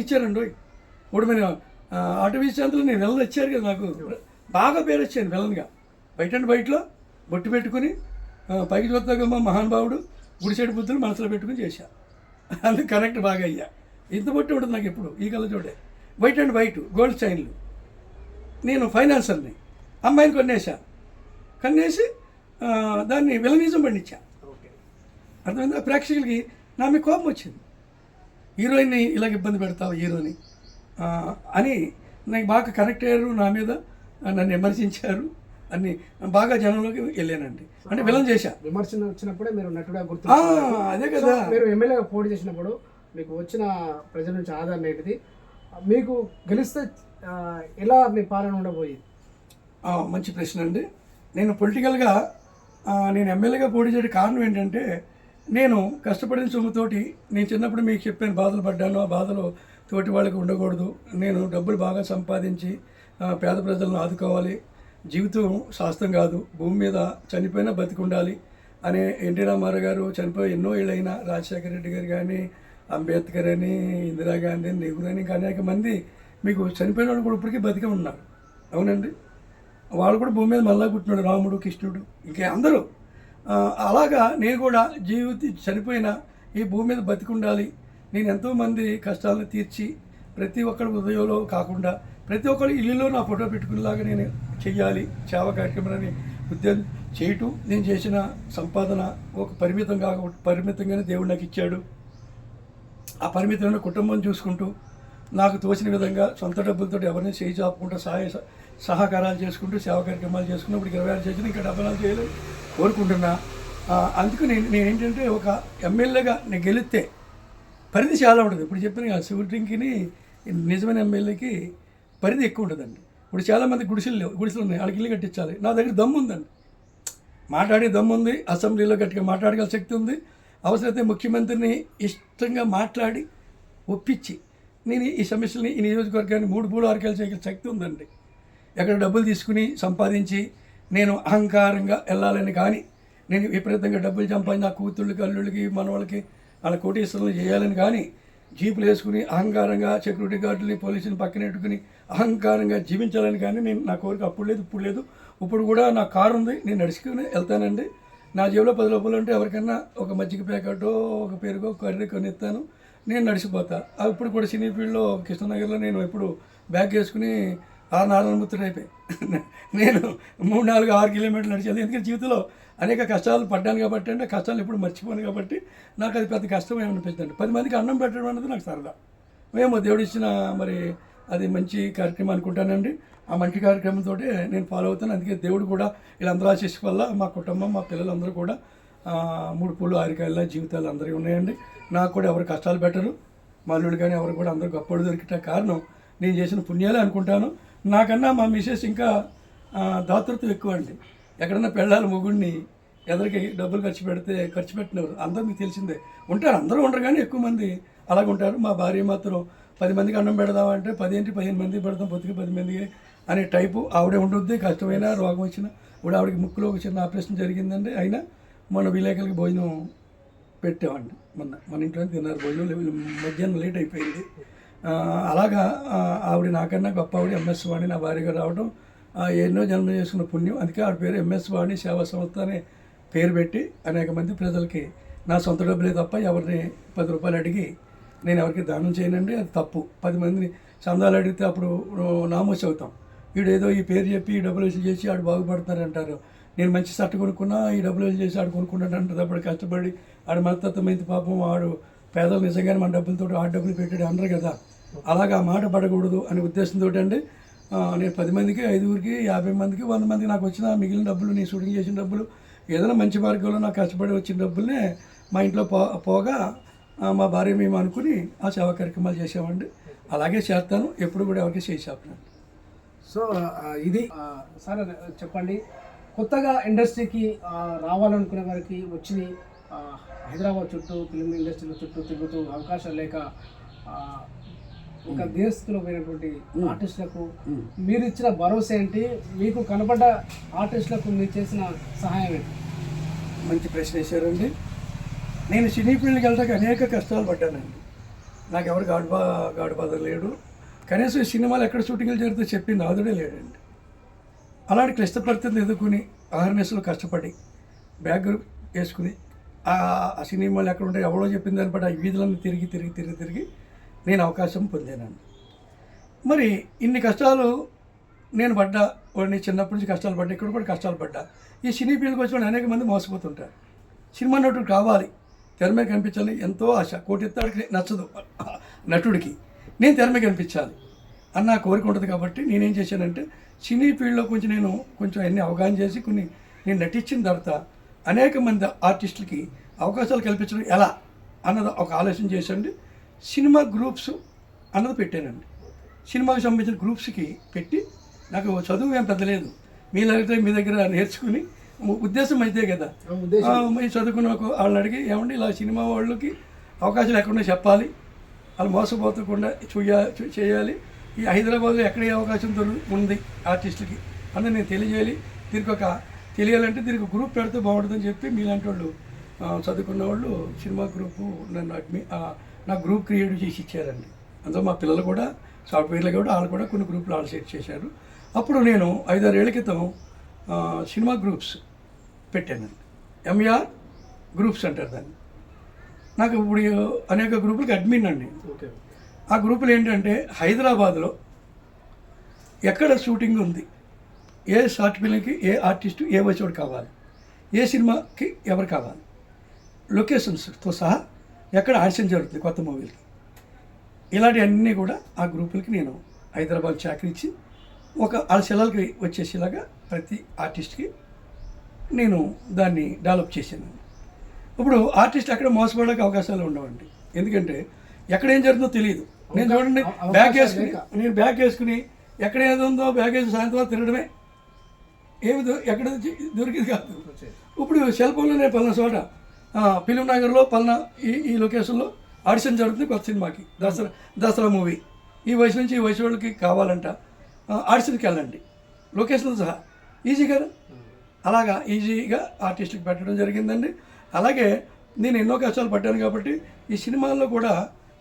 ఇచ్చారండి. ఇప్పుడు మీరు ఆటో విశ్రాంతిలో నేను విలన్ వచ్చారు కదా, నాకు బాగా పేరు వచ్చాను విలన్గా. బయట అండ్ బయటలో బొట్టు పెట్టుకుని పైకి చూస్తాగమ్మ మహానుభావుడు గుడిసెడు బుద్ధులు మనసులో పెట్టుకుని చేశా. అందుకు కరెక్ట్ బాగా అయ్యా. ఇంత బొట్టు ఉంటుంది నాకు ఎప్పుడు ఈ కళ్ళ చూడే. వైట్ అండ్ వైట్ గోల్డ్ చైన్లు. నేను ఫైనాన్సర్ని. అమ్మాయిని కన్నేసి దాన్ని విలనిజం పండించా. అర్థమైందా? ప్రేక్షకులకి నా మీద కోపం వచ్చింది. హీరోయిన్ని ఇలాగ ఇబ్బంది పెడతావు హీరోని అని నాకు బాగా కనెక్ట్ అయ్యారు. నా మీద నన్ను విమర్శించారు. అన్ని బాగా జనంలోకి వెళ్ళానండి. అంటే విలన్ చేశా. విమర్శన వచ్చినప్పుడే మీరు నటుడా గుర్తు. అదే కదా, మీరు ఎమ్మెల్యేగా పోటీ చేసినప్పుడు మీకు వచ్చిన ప్రజల నుంచి ఆదరణ ఏంటిది? మీకు గెలిస్తే ఎలా మీ పాలన ఉండబోయేది? మంచి ప్రశ్న అండి. నేను పొలిటికల్గా నేను ఎమ్మెల్యేగా పోటీ చేయడం కారణం ఏంటంటే, నేను కష్టపడిన సొమ్ముతోటి నేను చిన్నప్పుడు మీకు చెప్పాను బాధలు పడ్డాను. ఆ బాధలు తోటి వాళ్ళకి ఉండకూడదు. నేను డబ్బులు బాగా సంపాదించి పేద ప్రజలను ఆదుకోవాలి. జీవితం శాస్త్రం కాదు, భూమి మీద చనిపోయినా బతికుండాలి అనే ఎన్టీ రామారావు గారు చనిపోయి ఎన్నో ఏళ్ళైనా, రాజశేఖర రెడ్డి గారు కానీ, అంబేద్కర్ అని, ఇందిరాగాంధీ, నెహ్రూ అని అనేక మంది మీకు చనిపోయిన వాళ్ళు కూడా ఇప్పటికీ బతికే ఉన్నారు. అవునండి, వాళ్ళు కూడా భూమి మీద మళ్ళా పుట్టినాడు. రాముడు, కృష్ణుడు, ఇంకా అందరూ. అలాగా నేను కూడా చనిపోయిన ఈ భూమి మీద బతికుండాలి. నేను ఎంతోమంది కష్టాలను తీర్చి ప్రతి ఒక్కరి హృదయంలో కాకుండా ప్రతి ఒక్కరి ఇల్లులో నా ఫోటో పెట్టుకునేలాగా నేను చెయ్యాలి. సేవా కార్యక్రమాలని ఉద్యోగం చేయటం. నేను చేసిన సంపాదన ఒక పరిమితంగానే దేవుడు నాకు ఇచ్చాడు. ఆ పరిమితమైన కుటుంబం చూసుకుంటూ నాకు తోచిన విధంగా సొంత డబ్బులతో ఎవరిని చేయి చాపుకుంటూ సహకారాలు చేసుకుంటూ సేవా కార్యక్రమాలు చేసుకున్నప్పుడు 26 చేసిన ఇంకా 74 చేయాలని కోరుకుంటున్నా. అందుకు నేనేంటంటే ఒక ఎమ్మెల్యేగా నేను గెలిస్తే పరిధి చాలా ఉంటుంది. ఇప్పుడు చెప్పిన షూటింగ్కి నిజమైన ఎమ్మెల్యేకి పరిధి ఎక్కువ ఉంటుందండి. ఇప్పుడు చాలామంది గుడిసెలు ఉన్నాయి, వాళ్ళకి ఇల్లు కట్టించాలి. నా దగ్గర దమ్ము ఉందండి, మాట్లాడే దమ్ము ఉంది, అసెంబ్లీలో గట్టిగా మాట్లాడగల శక్తి ఉంది. అవసరమైతే ముఖ్యమంత్రిని ఇష్టంగా మాట్లాడి ఒప్పించి నేను ఈ సమస్యలని ఈ నియోజకవర్గాన్ని 3 పూలు ఆరకాయలు చేయగల శక్తి ఉందండి. ఎక్కడ డబ్బులు తీసుకుని సంపాదించి నేను అహంకారంగా వెళ్ళాలని కానీ, నేను విపరీతంగా డబ్బులు సంపాదించి నా కూతుళ్ళకి, అల్లుళ్ళకి, మనవాళ్ళకి వాళ్ళ కోటీశ్వరులు చేయాలని కానీ, జీపులు వేసుకుని అహంకారంగా సెక్యూరిటీ గార్డుని, పోలీసుని పక్కన పెట్టుకుని అహంకారంగా జీవించాలని కానీ నేను నా కోరిక అప్పుడు లేదు, ఇప్పుడు లేదు. ఇప్పుడు కూడా నా కారు ఉంది, నేను నడుచుకుని వెళ్తానండి. నా జేబులో 10 రూపాయలు ఉంటే ఎవరికన్నా ఒక మజ్జిగ ప్యాకెటో ఒక పెరుగో కర్రీ కొనిస్తాను, నేను నడిచిపోతా. ఇప్పుడు కూడా సినీ ఫీల్డ్లో కృష్ణనగర్లో నేను ఎప్పుడు బ్యాగ్ వేసుకుని 6 ముత్తడు అయిపోయి నేను 3, 4, 6 కిలోమీటర్లు నడిచేది. ఎందుకంటే జీవితంలో అనేక కష్టాలు పడ్డాను కాబట్టి, అంటే కష్టాలు ఎప్పుడు మర్చిపోను కాబట్టి నాకు అది పెద్ద కష్టం ఏమనిపిస్తుంది. 10 మందికి అన్నం పెట్టడం అనేది నాకు సరదా. మేము దేవుడు ఇచ్చిన మరి అది మంచి కార్యక్రమం అనుకుంటానండి. ఆ మంచి కార్యక్రమంతో నేను ఫాలో అవుతాను. అందుకే దేవుడు కూడా వీళ్ళందరూ ఆశీస్సు వల్ల మా కుటుంబం, మా పిల్లలందరూ కూడా 3 పూలు ఆరికాయల జీవితాలు అందరూ ఉన్నాయండి. నాకు కూడా ఎవరు కష్టాలు పెట్టరు, మా అల్లుడు కానీ ఎవరు కూడా అందరూ గొప్పడు దొరికితే కారణం నేను చేసిన పుణ్యాలే అనుకుంటాను. నాకన్నా మా మిసెస్ ఇంకా దాతృత్వం ఎక్కువ అండి. ఎక్కడన్నా పెళ్ళాలి మొగుడిని ఎదరికి డబ్బులు ఖర్చు పెట్టినవారు అందరూ మీకు తెలిసిందే ఉంటారు. అందరూ ఉండరు కానీ ఎక్కువ మంది అలాగ ఉంటారు. మా భార్య మాత్రం 10 మందికి అన్నం పెడదామంటే 15 మందికి పెడతాం, పొద్దుకి 10 మందికి అనే టైపు ఆవిడే ఉంటుంది. కష్టమైనా రోగం వచ్చినా ఇప్పుడు ఆవిడకి ముక్కులో ఒక చిన్న ఆపరేషన్ జరిగిందండి. అయినా మొన్న విలేకరులకి భోజనం పెట్టామండి. మన ఇంట్లో తిన్నారు భోజనం, మధ్యాహ్నం లేట్ అయిపోయింది. అలాగా ఆవిడ నాకన్నా గొప్ప ఆవిడ ఎంఎస్ వాణి నా భార్యగా రావడం ఎన్నో జన్మ చేసుకున్న పుణ్యం. అందుకే ఆవిడ పేరు ఎంఎస్ వాణి సేవా సంస్థ అనే పేరు పెట్టి అనేక మంది ప్రజలకి నా సొంత డబ్బులే తప్ప ఎవరిని 10 రూపాయలు అడిగి నేను ఎవరికి దానం చేయనండి. అది తప్పు. 10 మందిని చందాలు అడిగితే అప్పుడు నామోస్ అవుతాం. వీడేదో ఈ పేరు చెప్పి ఈ డబ్బులు వసూలు చేసి ఆడు బాగుపడుతున్నారు అంటారు. నేను మంచి షర్ట్ కొనుక్కున్నా ఈ డబ్బులు వసూలు చేసి ఆడు కొనుక్కున్నాడు అంటారు. అప్పుడు కష్టపడి ఆడు మనతత్వం అయితే పాపం ఆడు పేదలు నిజంగానే మన డబ్బులతో ఆడు డబ్బులు పెట్టాడు అనరు కదా. అలాగా మాట పడకూడదు అనే ఉద్దేశంతో అండి నేను 10 మందికి, 5గురికి, 50 మందికి, 100 మందికి నాకు వచ్చిన మిగిలిన డబ్బులు, నేను షూటింగ్ చేసిన డబ్బులు, ఏదైనా మంచి మార్గంలో నాకు కష్టపడి వచ్చిన డబ్బులనే మా ఇంట్లో పోగా మా భార్య మేము అనుకుని ఆ సేవా కార్యక్రమాలు చేసామండి. అలాగే చేస్తాను, ఎప్పుడు కూడా ఎవరికి చేసేస్తాను. సో ఇది సార్ చెప్పండి, కొత్తగా ఇండస్ట్రీకి రావాలనుకునే వారికి వచ్చి హైదరాబాద్ చుట్టూ ఫిల్మ్ ఇండస్ట్రీల చుట్టూ తిరుగుతూ అవకాశాలు లేక ఇంకా దేశంలో పోయినటువంటి ఆర్టిస్టులకు మీరు ఇచ్చిన భరోసా ఏంటి? మీకు కనపడ్డ ఆర్టిస్టులకు మీరు చేసిన సహాయం ఏంటి? మంచి ప్రశ్న వేశారండి. నేను సినీ ఫీల్డ్కి వెళ్ళడానికి అనేక కష్టాలు పడ్డానండి. నాకు ఎవరు గాడ్ ఫాదర్ లేడు, కనీసం ఈ సినిమాలు ఎక్కడ షూటింగ్లు జరిగితే చెప్పి నాదుడే లేడండి. అలాంటి క్లిష్ట పరిస్థితులు ఎదుర్కొని అవేర్నెస్లో కష్టపడి బ్యాగ్ వేసుకుని ఆ సినిమాలు ఎక్కడ ఉంటే ఎవడో చెప్పిన దాన్ని బట్టి ఆ వీధులను తిరిగి నేను అవకాశం పొందానండి. మరి ఇన్ని కష్టాలు నేను పడ్డా, వాడిని చిన్నప్పటి నుంచి కష్టాలు పడ్డా, ఇక్కడ కూడా కష్టాలు పడ్డా. ఈ సినీ ఫీల్డ్కి వచ్చిన అనేక మంది మోసపోతుంటారు. సినిమా నటుడు కావాలి, తెర మీద కనిపించాలి ఎంతో ఆశ, కోటెత్తాడికి నచ్చదు నటుడికి, నేను తెర మీద కనిపించాలి అన్న కోరిక ఉంటుంది. కాబట్టి నేనేం చేశానంటే సినీ ఫీల్డ్లో కొంచెం అన్ని అవగాహన చేసి నేను నటించిన తర్వాత అనేక మంది ఆర్టిస్టులకి అవకాశాలు కల్పించడం ఎలా అన్నది ఒక ఆలోచన చేసండి. సినిమా గ్రూప్స్ అన్నది పెట్టానండి. సినిమాకి సంబంధించిన గ్రూప్స్కి పెట్టి, నాకు చదువు ఏం పెద్ద లేదు, మీలాగితే మీ దగ్గర నేర్చుకుని ఉద్దేశం అయితే కదా, మీరు చదువుకున్న వాళ్ళని అడిగి ఏమండి ఇలా సినిమా వాళ్ళకి అవకాశాలు ఎక్కడున్నా చెప్పాలి, వాళ్ళు మోసపోతకుండా చేయాలి, ఈ హైదరాబాద్లో ఎక్కడ ఏ అవకాశం ఉంది ఆర్టిస్టులకి అన్నది నేను తెలియాలంటే దీనికి ఒక గ్రూప్ పెడితే బాగుంటుందని చెప్పి మీలాంటి వాళ్ళు చదువుకున్న వాళ్ళు సినిమా గ్రూపు నా గ్రూప్ క్రియేట్ చేసి ఇచ్చారండి. అందులో మా పిల్లలు కూడా సాఫ్ట్వేర్లు కూడా వాళ్ళు కూడా కొన్ని గ్రూపులు వాళ్ళు సెట్ చేశారు. అప్పుడు నేను 5-6 ఏళ్ల క్రితం సినిమా గ్రూప్స్ పెట్టానండి. ఎంఆర్ గ్రూప్స్ అంటారు దాన్ని. నాకు ఇప్పుడు అనేక గ్రూపులకి అడ్మిన్ అండి. ఆ గ్రూపులు ఏంటంటే హైదరాబాద్లో ఎక్కడ షూటింగ్ ఉంది, ఏ షార్ట్ ఫిల్మ్కి ఏ ఆర్టిస్టు ఏ వయసుడు కావాలి, ఏ సినిమాకి ఎవరు కావాలి, లొకేషన్స్తో సహా ఎక్కడ ఆడిషన్ జరుగుతుంది కొత్త మూవీలకి, ఇలాంటివన్నీ కూడా ఆ గ్రూపులకి నేను హైదరాబాద్ చాకరిచ్చి వాళ్ళ సెలవులకి వచ్చేసేలాగా ప్రతి ఆర్టిస్ట్కి నేను దాన్ని డెవలప్ చేశాను. ఇప్పుడు ఆర్టిస్ట్ ఎక్కడ మోసపడడానికి అవకాశాలు ఉండవండి. ఎందుకంటే ఎక్కడ ఏం జరుగుతుందో తెలియదు. నేను చూడండి బ్యాగ్ వేసుకుని ఎక్కడ ఏదో ఉందో బ్యాగ్ వేసి సాయంత్రం తిరగడమే, ఎక్కడ దొరికింది కాదు. ఇప్పుడు సెల్ ఫోన్లో నేను పలానా చోట ఫిలిం నగర్లో పలానా ఈ లొకేషన్లో ఆడిషన్ జరుగుతుంది కొత్త సినిమాకి, దసరా మూవీ, ఈ వయసు నుంచి ఈ వయసు వాళ్ళకి కావాలంట, ఆడిషన్కి వెళ్ళండి, లొకేషన్ సహా ఈజీ కదా. అలాగా ఈజీగా ఆర్టిస్ట్కి పెట్టడం జరిగిందండి. అలాగే నేను ఎన్నో కష్టాలు పడ్డాను కాబట్టి ఈ సినిమాల్లో కూడా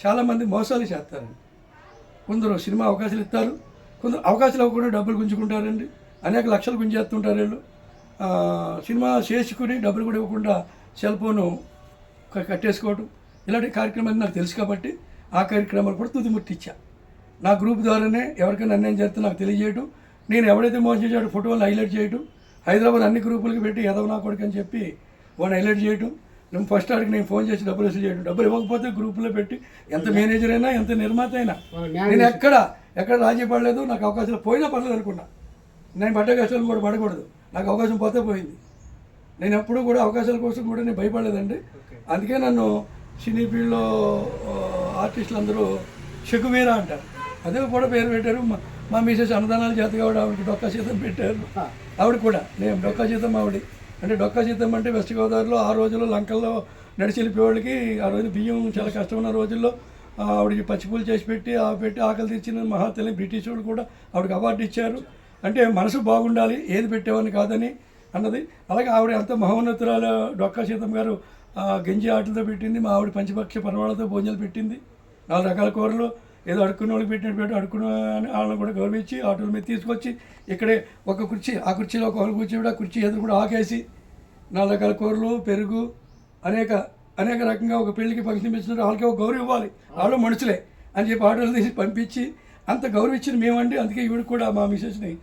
చాలామంది మోసాలు చేస్తారండి. కొందరు సినిమా అవకాశాలు ఇస్తారు, కొందరు అవకాశాలు ఇవ్వకుండా డబ్బులు గుంజుకుంటారండి. అనేక లక్షలు గుంజేస్తుంటారు వీళ్ళు. సినిమా చేసుకుని డబ్బులు కూడా ఇవ్వకుండా సెల్ ఫోను కట్టేసుకోవడం, ఇలాంటి కార్యక్రమాలు నాకు తెలుసు కాబట్టి ఆ కార్యక్రమాలు కూడా తుదిముట్టిచ్చా. నా గ్రూప్ ద్వారానే ఎవరికైనా అన్యాయం చేస్తే నాకు తెలియజేయడం, నేను ఎవడైతే మోసం చేసాడో ఫోటోలు హైలైట్ చేయడం, హైదరాబాద్ అన్ని గ్రూపులకి పెట్టి ఎదవ నా కొడుకు అని చెప్పి వాడిని హైలైట్ చేయడం, నేను ఫస్ట్ ఆడికి నేను ఫోన్ చేసి డబ్బులు వసూలు చేయడం, డబ్బులు ఇవ్వకపోతే గ్రూపులో పెట్టి ఎంత మేనేజర్ అయినా ఎంత నిర్మాత అయినా నేను ఎక్కడ రాజీ పడలేదు. నాకు అవకాశాలు పోయినా పర్లేదు అనుకున్నా, నేను పడ్డ కష్టాలు కూడా పడకూడదు, నాకు అవకాశం పోతే పోయింది. నేను ఎప్పుడు కూడా అవకాశాల కోసం కూడా నేను భయపడలేదండి. అందుకే నన్ను సినీ ఫీల్డ్లో ఆర్టిస్టులు అందరూ షకువీరా అంటారు, అదే కూడా పేరు పెట్టారు. మా మిసెస్ అన్నదానాలు చేత కూడా ఆవిడకి డొక్కా సీతం పెట్టారు. ఆవిడ కూడా నేను డొక్కా సీతం ఆవిడ అంటే డొక్కా సీతం అంటే వెస్ట్ గోదావరిలో ఆ రోజుల్లో లంకల్లో నడిచి వెళ్ళిపోయేవాళ్ళకి ఆ రోజు బియ్యం చాలా కష్టం ఉన్న రోజుల్లో ఆవిడకి పచ్చిపూలు చేసి పెట్టి ఆకలి తీర్చిన మహాతల్లి బ్రిటిష్ వాళ్ళు కూడా ఆవిడకి అవార్డు ఇచ్చారు. అంటే మనసు బాగుండాలి, ఏది పెట్టేవాడిని కాదని అన్నది. అలాగే ఆవిడ అంత మహోన్నతురాలు డొక్కా సీతం గారు గంజి ఆటలతో పెట్టింది, మా ఆవిడ పంచపక్ష పర్వాలతో భోజనాలు పెట్టింది, 4 రకాల కూరలు, ఏదో అడుక్కున్న వాళ్ళకి పెట్టినట్టు పెట్టి అడుక్కున్న వాళ్ళని కూడా గౌరవించి ఆటోల మీద తీసుకొచ్చి ఇక్కడే ఒక కుర్చీ, ఆ కుర్చీలో ఒక కుర్చీ కూడా కుర్చీ ఎదురు కూడా ఆకేసి 4 రకాల కూరలు, పెరుగు, అనేక రకంగా ఒక పెళ్లికి ఫంక్షన్ ఇచ్చినట్టు వాళ్ళకి ఒక గౌరవం ఇవ్వాలి, వాళ్ళు మనుషులే అని చెప్పి ఆటోలు తీసి పంపించి అంత గౌరవించింది మేమండి. అందుకే ఈవిడ కూడా మా మిసెస్ని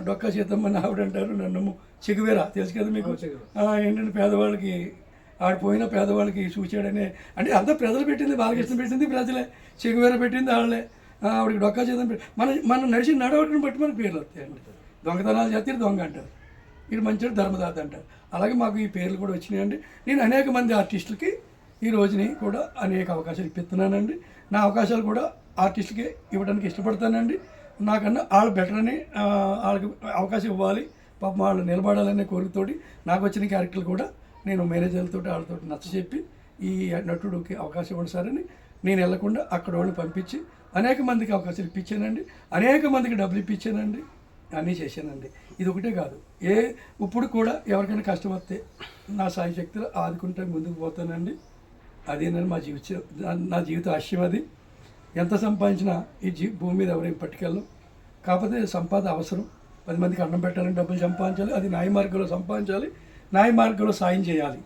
డొక్కా సీతమ్మని ఆవిడ అంటారు, నన్ను చెగువేరా తెలుసు కదా మీకు. ఏంటంటే పేదవాళ్ళకి ఆడిపోయిన పేదవాళ్ళకి చూచాడనే అంటే అంతా ప్రజలు పెట్టింది, బాలకృష్ణ పెట్టింది ప్రజలే, చెగువేర పెట్టింది వాళ్ళే, ఆవిడకి డొక్కా సీతం పెట్టి మనం నడిచిన నడవడిని బట్టి మనకు పేర్లు వస్తాయండి. దొంగతనాలు చేస్తే దొంగ అంటారు, ఇది మంచిగా ధర్మదాత అంటారు. అలాగే మాకు ఈ పేర్లు కూడా వచ్చినాయండి. నేను అనేక మంది ఆర్టిస్టులకి ఈ రోజుని కూడా అనేక అవకాశాలు ఇప్పిస్తున్నానండి. నా అవకాశాలు కూడా ఆర్టిస్టులకి ఇవ్వడానికి ఇష్టపడతానండి. నాకన్నా వాళ్ళు బెటర్ అని వాళ్ళకి అవకాశం ఇవ్వాలి, పాపం వాళ్ళు నిలబడాలనే కోరికతోటి నాకు వచ్చిన క్యారెక్టర్లు కూడా నేను మేనేజర్లతో వాళ్ళతో నచ్చచెప్పి ఈ నటుడికి అవకాశం ఇవ్వండి సార్ అని నేను వెళ్లకుండా అక్కడ వాళ్ళని పంపించి అనేక మందికి అవకాశాలు ఇప్పించానండి, అనేక మందికి డబ్బులు ఇప్పించానండి, అన్నీ చేశానండి. ఇది ఒకటే కాదు, ఇప్పుడు కూడా ఎవరికైనా కష్టం వస్తే నా సాయి శక్తులు ఆదుకుంటే ముందుకు పోతానండి. అదేనని మా నా జీవిత ఆశయం అది. ఎంత సంపాదించినా ఈ భూమి మీద ఎవరేం పట్టుకెళ్ళం. కాకపోతే సంపాదన అవసరం. 10 మందికి అన్నం పెట్టాలని డబ్బులు సంపాదించాలి, అది న్యాయ మార్గంలో సంపాదించాలి, న్యాయ మార్గంలో సాయం చేయాలి.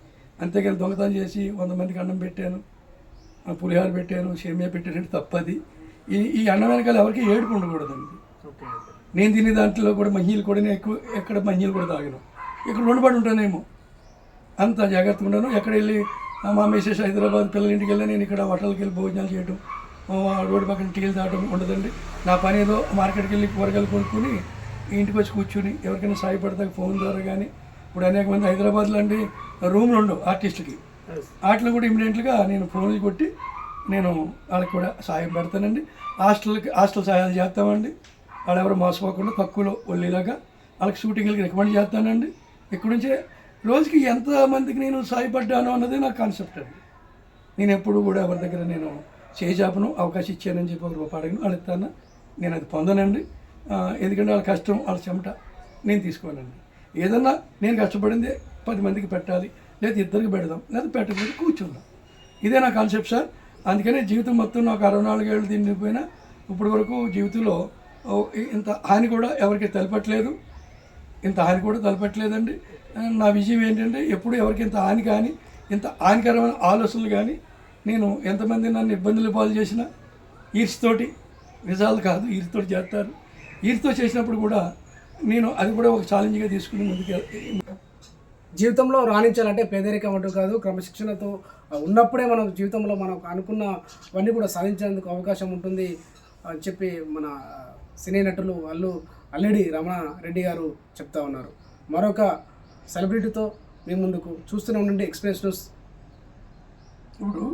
అంతేగాని దొంగతనం చేసి 100 మందికి అన్నం పెట్టాను, పులిహార పెట్టాను, సేమియా పెట్టానంటే తప్పది. ఈ అన్నం వెనకాల ఎవరికి ఏడుపు ఉండకూడదండి. ఓకే. నేను తినే దాంట్లో కూడా మంజీలు కూడా నేను ఎక్కడ మంజీలు కూడా తాగను. ఇక్కడ రుణపడి ఉంటానేమో, అంత జాగ్రత్తగా ఉన్నాను. ఎక్కడ వెళ్ళి మా మిసెస్ హైదరాబాద్ పిల్లల ఇంటికి వెళ్ళి నేను ఇక్కడ హోటల్కి వెళ్ళి భోజనాలు చేయడం, రోడ్డు పక్కన టీలు తాగడం ఉండదండి. నా పని ఏదో మార్కెట్కి వెళ్ళి కూరగాయలు కొనుక్కొని ఇంటికి వచ్చి కూర్చుని ఎవరికైనా సాయపడతా ఫోన్ ద్వారా. కానీ ఇప్పుడు అనేక మంది హైదరాబాద్లో అండి రూమ్లు ఉండవు ఆర్టిస్ట్కి, వాటిలో కూడా ఇమీడియట్గా నేను ఫోన్లు కొట్టి నేను వాళ్ళకి కూడా సాయం పెడతానండి. హాస్టల్ సహాయాలు చేస్తామండి. వాళ్ళు ఎవరు మోసపోకుండా తక్కువలో వెళ్ళేలాగా వాళ్ళకి షూటింగ్లకి రికమెండ్ చేస్తానండి. ఇక్కడ నుంచే రోజుకి ఎంతమందికి నేను సాయపడ్డాను అన్నది నా కాన్సెప్ట్ అండి. నేను ఎప్పుడు కూడా ఎవరి దగ్గర నేను చేజాపను, అవకాశం ఇచ్చానని చెప్పి ఒక రూపాయి అడిగిన వాళ్ళు ఇస్తాను, నేను అది పొందనండి. ఎందుకంటే వాళ్ళ కష్టం, వాళ్ళ చెమట నేను తీసుకోనండి. ఏదన్నా నేను కష్టపడింది 10 మందికి పెట్టాలి, లేదా ఇద్దరికి పెడదాం, లేదా పెట్టకపోతే కూర్చుందాం. ఇదే నా కాన్సెప్ట్ సార్. అందుకనే జీవితం మొత్తం నాకు 64 ఏళ్ళు తిండిపోయినా ఇప్పటి వరకు జీవితంలో ఇంత హాని కూడా ఎవరికి తెలపట్లేదు, ఇంత హాని కూడా తెలపట్లేదండి. నా విజయం ఏంటంటే ఎప్పుడు ఎవరికి ఇంత హాని కానీ, ఇంత హానికరమైన ఆలోచనలు కానీ, నేను ఎంతమంది నన్ను ఇబ్బందులు పాలు చేసినా ఈర్ష్తోటి, నిజాలు కాదు ఈర్ష్తోటి చేస్తారు. ఈర్ష్తో చేసినప్పుడు కూడా నేను అది కూడా ఒక ఛాలెంజ్గా తీసుకుని ముందుకు. జీవితంలో రాణించాలంటే పేదరికం అంటూ కాదు, క్రమశిక్షణతో ఉన్నప్పుడే మనం జీవితంలో మనం అనుకున్నవన్నీ కూడా సాధించేందుకు అవకాశం ఉంటుంది అని చెప్పి మన సినీ నటులు అల్లెడి రమణారెడ్డి గారు చెప్తా ఉన్నారు. మరొక సెలబ్రిటీతో మీ ముందుకు చూస్తూనే ఉండండి ఎక్స్ప్రెస్ న్యూస్. ఇప్పుడు